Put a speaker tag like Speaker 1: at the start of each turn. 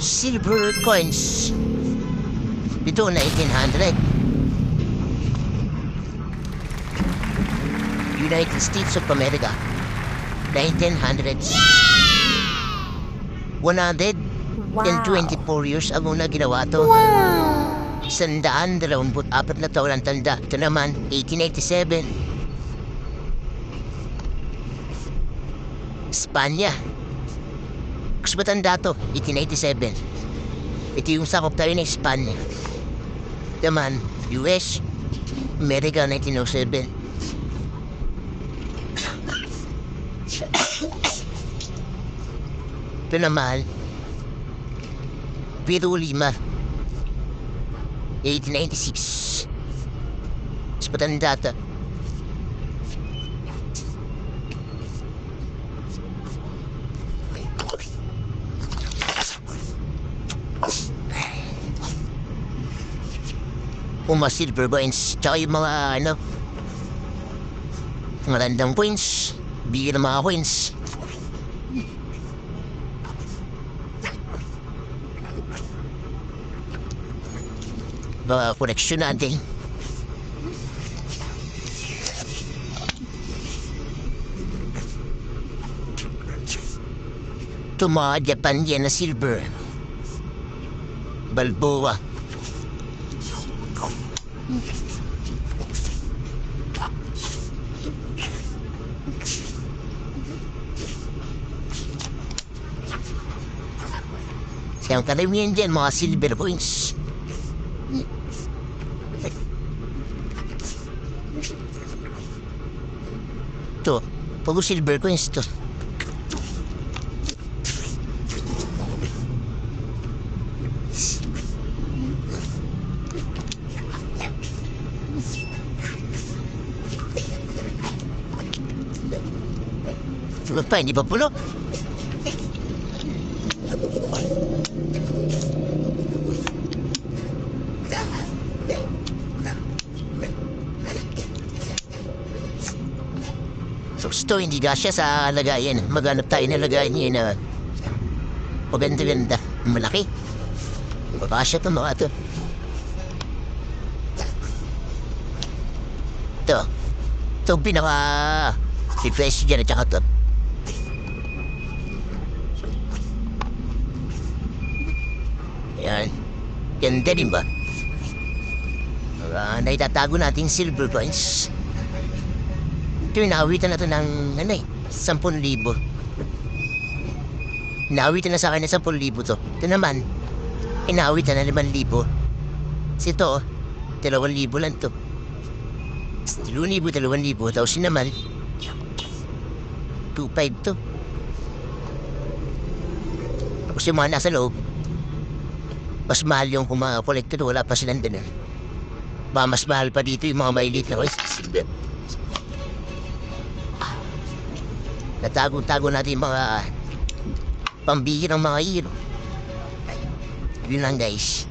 Speaker 1: silver coins. Ito 1900. United States of America. 1900s. 124 years ago na ginawa to. 124 na taon ang tanda. Ito naman, 1887. Espanya. Mas matanda to, 1887. Ito yung sakop tayo ng Espanya. Ito naman, US, America, 1907. Ito naman, Peru Lima, 1896. Mas matanda to. Mga silver coins, tsaka yung mga mga random coins, bigyan ng mga coins. Mga koleksyon natin. Ito mga Japan yen na silver. Balboa. Siyang karamihan dyan, mga silver coins. Ito, puro silver coins to. Ito pa, hindi pa pulo. So, ito hindi kasya sa lagayan. Maghanap tayo na lagayan niya na maganda-ganda. Malaki. Kasya ito mga ito. Ito. Ito ang pinaka-refresh dyan at saka ito. Ayan. Ganda din ba? Naitatago natin silver coins. Ito yung naawitan na ito ng 10,000. Naawitan na sa akin ng 10,000 to. Ito naman, inaawitan na 5,000. Kasi ito, 2,000 lang to. 2,000, 2,000. Tapos yun naman, 2,500 to. Tapos yung mga nasa loob, mas mahal yung kung mga collector, wala pa silang din. Mas mahal pa dito yung mga mailit na coins. Natago-tago natin yung mga pambihirang mga hero. Yun lang guys.